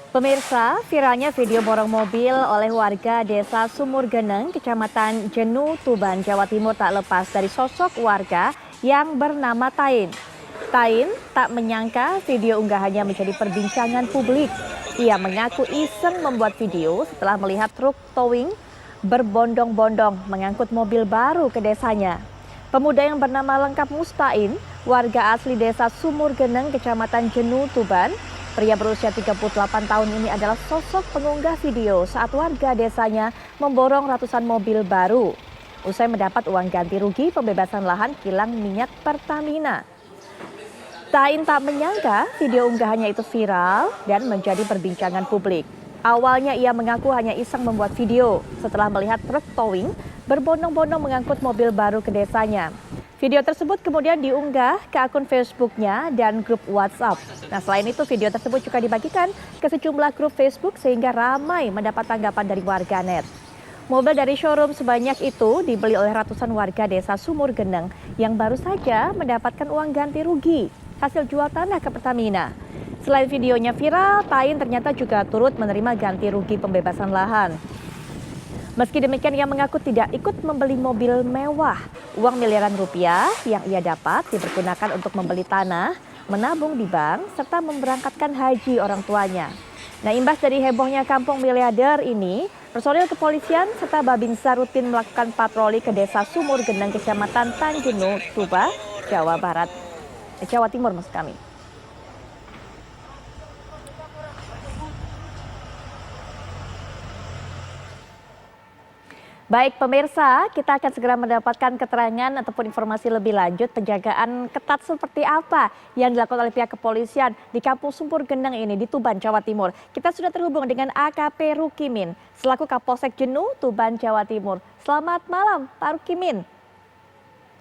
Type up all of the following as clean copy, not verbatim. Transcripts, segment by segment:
Pemirsa, viralnya video borong mobil oleh warga desa Sumur Geneng, Kecamatan Jenu, Tuban, Jawa Timur tak lepas dari sosok warga yang bernama Tain. Tain tak menyangka video unggahannya menjadi perbincangan publik. Ia mengaku iseng membuat video setelah melihat truk towing berbondong-bondong mengangkut mobil baru ke desanya. Pemuda yang bernama lengkap Mustain, warga asli desa Sumur Geneng, Kecamatan Jenu, Tuban, pria berusia 38 tahun ini adalah sosok pengunggah video saat warga desanya memborong ratusan mobil baru. Usai mendapat uang ganti rugi pembebasan lahan kilang minyak Pertamina. Tain tak menyangka video unggahannya itu viral dan menjadi perbincangan publik. Awalnya ia mengaku hanya iseng membuat video setelah melihat truk towing berbondong-bondong mengangkut mobil baru ke desanya. Video tersebut kemudian diunggah ke akun Facebooknya dan grup WhatsApp. Nah, selain itu video tersebut juga dibagikan ke sejumlah grup Facebook sehingga ramai mendapat tanggapan dari warganet. Mobil dari showroom sebanyak itu dibeli oleh ratusan warga desa Sumur Geneng yang baru saja mendapatkan uang ganti rugi hasil jual tanah ke Pertamina. Selain videonya viral, Tain ternyata juga turut menerima ganti rugi pembebasan lahan. Meski demikian, ia mengaku tidak ikut membeli mobil mewah. Uang miliaran rupiah yang ia dapat dipergunakan untuk membeli tanah, menabung di bank, serta memberangkatkan haji orang tuanya. Nah, imbas dari hebohnya kampung miliarder ini, personil kepolisian serta Babinsa rutin melakukan patroli ke desa Sumur Geneng, Kecamatan Tanjenu, Tuba, Jawa Timur maksud kami. Baik pemirsa, kita akan segera mendapatkan keterangan ataupun informasi lebih lanjut penjagaan ketat seperti apa yang dilakukan oleh pihak kepolisian di Kampung Sumur Geneng ini di Tuban, Jawa Timur. Kita sudah terhubung dengan AKP Rukimin selaku Kapolsek Jenu, Tuban, Jawa Timur. Selamat malam Pak Rukimin.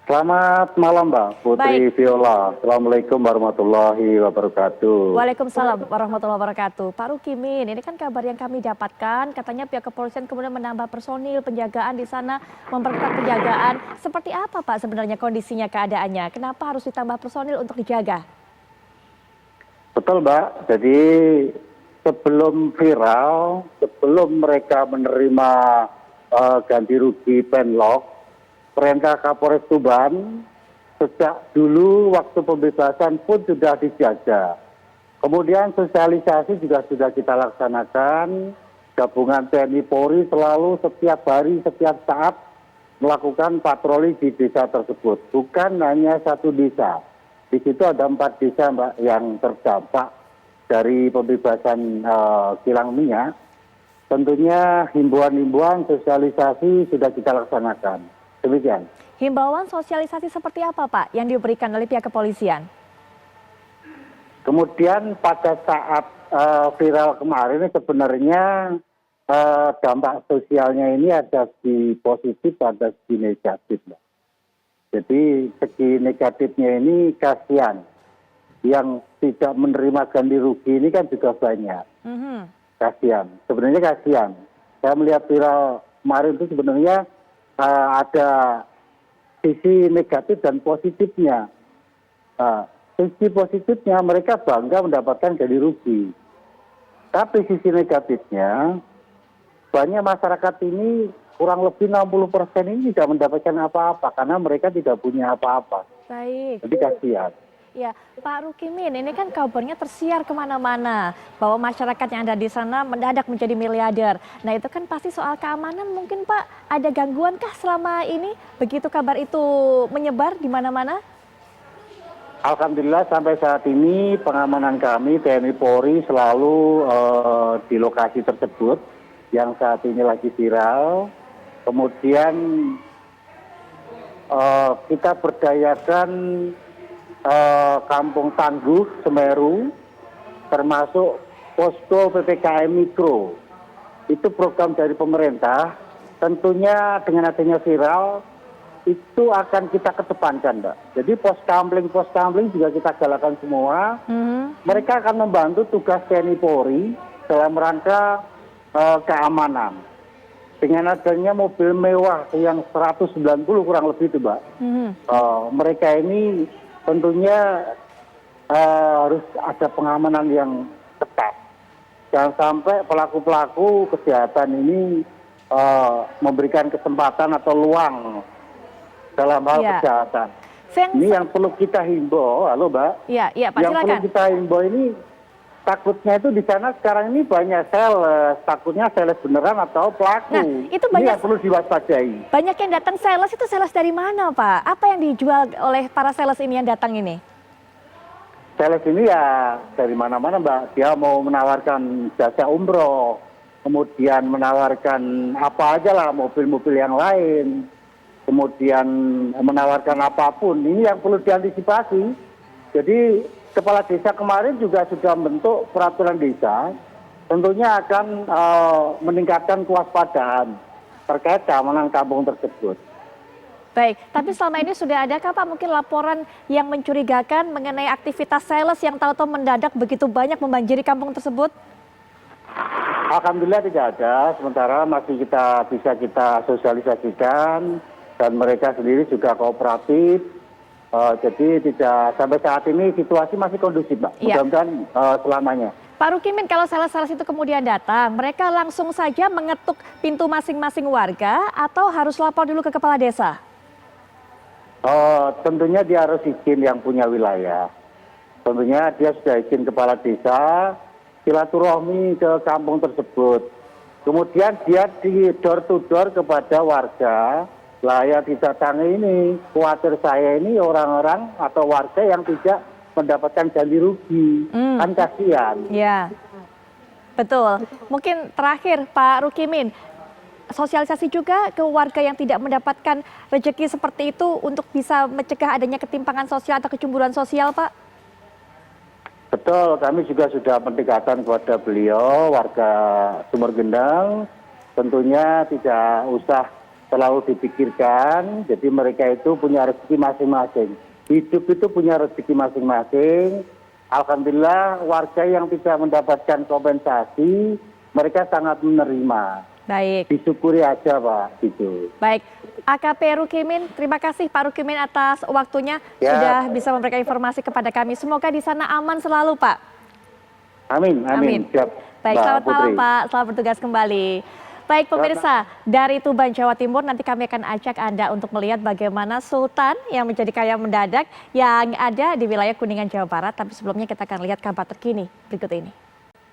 Selamat malam Mbak Putri Viola. Assalamualaikum warahmatullahi wabarakatuh. Waalaikumsalam warahmatullahi wabarakatuh. Pak Rukimin, ini kan kabar yang kami dapatkan, katanya pihak kepolisian kemudian menambah personil penjagaan di sana, memperketat penjagaan. Seperti apa Pak sebenarnya kondisinya, keadaannya? Kenapa harus ditambah personil untuk dijaga? Betul Mbak, jadi sebelum viral, sebelum mereka menerima ganti rugi penlok, perintah Kapolres Tuban sejak dulu waktu pembebasan pun sudah dijaga. Kemudian sosialisasi juga sudah kita laksanakan. Gabungan TNI Polri selalu setiap hari, setiap saat melakukan patroli di desa tersebut. Bukan hanya satu desa. Di situ ada 4 desa Mbak yang terdampak dari pembebasan kilang minyak. Tentunya himbauan-himbauan sosialisasi sudah kita laksanakan. Demikian. Himbauan sosialisasi seperti apa Pak yang diberikan oleh pihak kepolisian? Kemudian pada saat viral kemarin sebenarnya dampak sosialnya ini ada segi positif, ada segi negatif. Jadi segi negatifnya ini kasihan. Yang tidak menerima ganti rugi ini kan juga banyak. Kasihan. Sebenarnya kasihan. Saya melihat viral kemarin itu sebenarnya ada sisi negatif dan positifnya. Sisi positifnya mereka bangga mendapatkan ganti rugi. Tapi sisi negatifnya banyak masyarakat ini kurang lebih 60% ini tidak mendapatkan apa-apa karena mereka tidak punya apa-apa. Baik. Jadi kasihan. Ya, Pak Rukimin, ini kan kabarnya tersiar kemana-mana bahwa masyarakat yang ada di sana mendadak menjadi miliarder. Nah itu kan pasti soal keamanan mungkin Pak, ada gangguan kah selama ini begitu kabar itu menyebar di mana-mana? Alhamdulillah sampai saat ini pengamanan kami TNI Polri selalu di lokasi tersebut yang saat ini lagi viral. Kemudian kita berdayakan Kampung Tangguh, Semeru, termasuk posko PPKM Mikro. Itu program dari pemerintah, tentunya dengan adanya viral, itu akan kita kedepankan, Mbak. Jadi pos kamling juga kita galakan semua. Mereka akan membantu tugas TNI Polri dalam rangka keamanan. Dengan adanya mobil mewah yang 190 kurang lebih itu, Mbak. Mereka ini tentunya harus ada pengamanan yang ketat. jangan sampai pelaku-pelaku kejahatan ini memberikan kesempatan atau luang dalam hal Ya. kejahatan. Saya Ini yang perlu kita himbau, halo Mbak. Ya, ya Pak, Yang perlu silakan. kita himbau ini takutnya itu di sana sekarang ini banyak sales, takutnya sales beneran atau pelaku. Nah, itu Ini banyak- yang perlu diwaspadai. Banyak yang datang sales, itu sales dari mana Pak? Apa yang dijual oleh para sales ini yang datang ini? Sales ini ya dari mana-mana Mbak. Dia mau menawarkan jasa umroh, kemudian menawarkan apa aja lah, mobil-mobil yang lain, kemudian menawarkan apapun. Ini yang perlu diantisipasi. Jadi kepala desa kemarin juga sudah membentuk peraturan desa, tentunya akan meningkatkan kewaspadaan terkait keamanan kampung tersebut. Baik, tapi selama ini sudah adakah Pak mungkin laporan yang mencurigakan mengenai aktivitas sales yang tahu-tahu mendadak begitu banyak membanjiri kampung tersebut? Alhamdulillah tidak ada, sementara masih bisa kita sosialisasikan dan mereka sendiri juga kooperatif. Jadi tidak sampai saat ini situasi masih kondusif, Mbak. Iya. Mudah-mudahan selamanya. Pak Rukimin, kalau sales-sales itu kemudian datang, mereka langsung saja mengetuk pintu masing-masing warga atau harus lapor dulu ke kepala desa? Tentunya dia harus izin yang punya wilayah. Tentunya dia sudah izin kepala desa, silaturahmi ke kampung tersebut. Kemudian dia di door to door kepada warga. Lah yang didatangi ini, khawatir saya ini orang-orang atau warga yang tidak mendapatkan ganti rugi. Kan kasihan. Ya, betul. Mungkin terakhir Pak Rukimin, sosialisasi juga ke warga yang tidak mendapatkan rezeki seperti itu untuk bisa mencegah adanya ketimpangan sosial atau kecemburuan sosial, Pak? Betul, kami juga sudah pendekatan kepada beliau, warga Sumur Gendang. Tentunya tidak usah terlalu dipikirkan, jadi mereka itu punya rezeki masing-masing. Hidup itu punya rezeki masing-masing. Alhamdulillah warga yang tidak mendapatkan kompensasi, mereka sangat menerima. Baik. Disyukuri aja Pak, gitu. Baik, AKP Rukimin, terima kasih Pak Rukimin atas waktunya Ya. sudah bisa memberikan informasi kepada kami. Semoga di sana aman selalu, Pak. Amin, amin. Siap, Baik, Mbak selamat malam Putri. Pak, selamat bertugas kembali. Baik pemirsa, dari Tuban, Jawa Timur nanti kami akan ajak Anda untuk melihat bagaimana Sultan yang menjadi kaya mendadak yang ada di wilayah Kuningan, Jawa Barat. Tapi sebelumnya kita akan lihat kabar terkini berikut ini.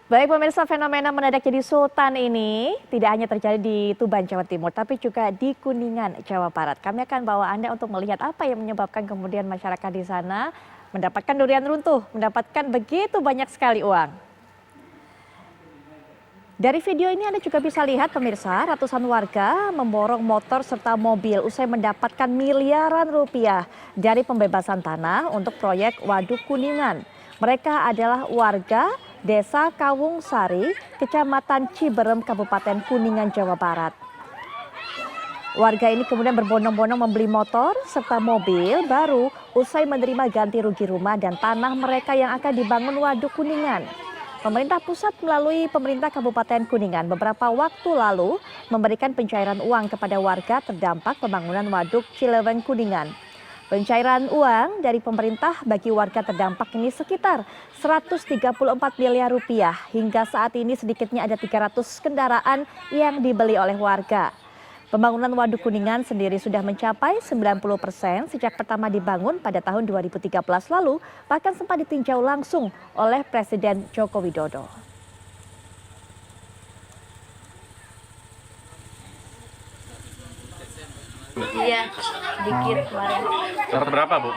Baik pemirsa, fenomena mendadak jadi Sultan ini tidak hanya terjadi di Tuban, Jawa Timur, tapi juga di Kuningan, Jawa Barat. Kami akan bawa Anda untuk melihat apa yang menyebabkan kemudian masyarakat di sana mendapatkan durian runtuh, mendapatkan begitu banyak sekali uang. Dari video ini Anda juga bisa lihat pemirsa, ratusan warga memborong motor serta mobil usai mendapatkan miliaran rupiah dari pembebasan tanah untuk proyek Waduk Kuningan. Mereka adalah warga Desa Kawung Sari, Kecamatan Ciberem, Kabupaten Kuningan, Jawa Barat. Warga ini kemudian berbondong-bondong membeli motor serta mobil baru usai menerima ganti rugi rumah dan tanah mereka yang akan dibangun Waduk Kuningan. Pemerintah pusat melalui pemerintah Kabupaten Kuningan beberapa waktu lalu memberikan pencairan uang kepada warga terdampak pembangunan Waduk Cileweng Kuningan. Pencairan uang dari pemerintah bagi warga terdampak ini sekitar 134 miliar rupiah. Hingga saat ini sedikitnya ada 300 kendaraan yang dibeli oleh warga. Pembangunan Waduk Kuningan sendiri sudah mencapai 90% sejak pertama dibangun pada tahun 2013 lalu, bahkan sempat ditinjau langsung oleh Presiden Joko Widodo. Iya, sedikit kemarin. Dapat berapa, Bu?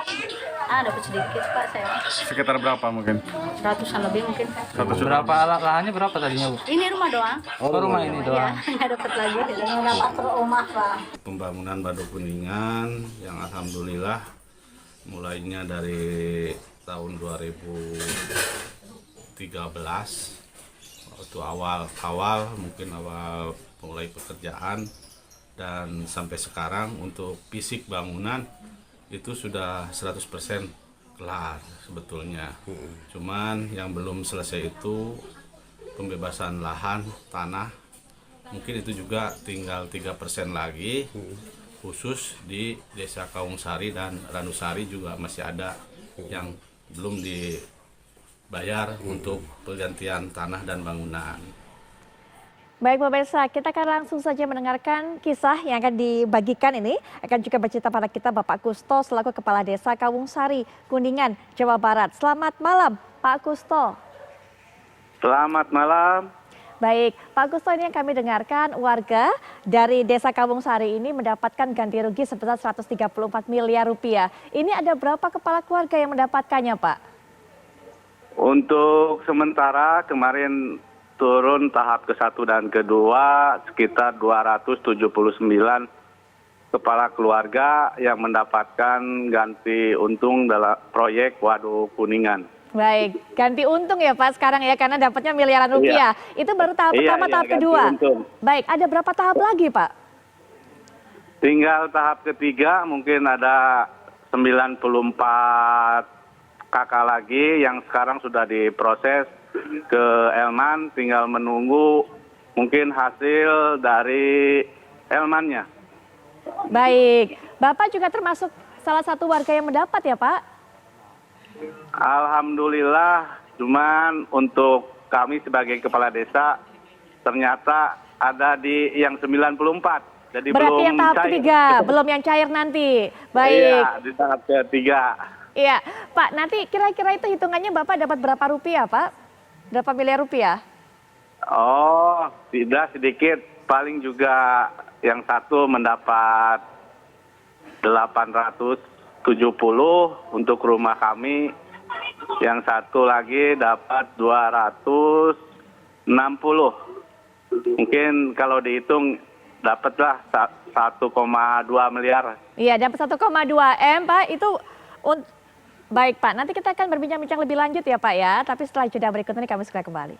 Dapat sedikit Pak saya. Sekitar berapa mungkin? Ratusan lebih mungkin. 100 juta. Berapa lahannya berapa tadinya, Bu? Ini rumah doang. Oh, rumah ini Iya, doang. nggak dapat lagi. Nggak dapat rumah Pak. Pembangunan Waduk Kuningan yang alhamdulillah mulainya dari tahun 2013 waktu awal mungkin awal mulai pekerjaan dan sampai sekarang untuk fisik bangunan itu sudah 100% kelar sebetulnya. Cuman yang belum selesai itu pembebasan lahan tanah, mungkin itu juga tinggal 3% lagi, khusus di Desa Kawung Sari dan Ranusari juga masih ada yang belum bayar untuk pergantian tanah dan bangunan. Baik pemirsa, kita akan langsung saja mendengarkan kisah yang akan dibagikan ini. Akan juga bercerita pada kita Bapak Kusto selaku Kepala Desa Kawungsari, Kuningan, Jawa Barat. Selamat malam Pak Kusto. Selamat malam. Baik, Pak Kusto, ini yang kami dengarkan warga dari Desa Kawungsari ini mendapatkan ganti rugi sebesar 134 miliar rupiah. Ini ada berapa kepala keluarga yang mendapatkannya Pak? Untuk sementara kemarin turun tahap ke-1 dan ke-2 sekitar 279 kepala keluarga yang mendapatkan ganti untung dalam proyek Waduk Kuningan. Baik, ganti untung ya Pak sekarang ya karena dapatnya miliaran rupiah. Itu baru tahap pertama, tahap kedua. Untung. Baik, ada berapa tahap lagi Pak? Tinggal tahap ketiga mungkin ada 94 kakak lagi yang sekarang sudah diproses ke Elman, tinggal menunggu mungkin hasil dari Elmannya. Baik, Bapak juga termasuk salah satu warga yang mendapat ya Pak? Alhamdulillah, cuman untuk kami sebagai kepala desa ternyata ada di yang 94. Jadi Berarti belum yang tahap cair. ketiga, belum yang cair nanti. Baik. Iya, di tahap ketiga. Iya, Pak, nanti kira-kira itu hitungannya Bapak dapat berapa rupiah Pak? Berapa miliar rupiah? Oh, tidak sedikit. Paling juga yang satu mendapat 870 untuk rumah kami. Yang satu lagi dapat 260. Mungkin kalau dihitung dapatlah 1,2 miliar. Iya, dapat 1,2 M Pak. Itu baik Pak, nanti kita akan berbincang-bincang lebih lanjut ya Pak ya. Tapi setelah jeda berikut ini kami segera kembali.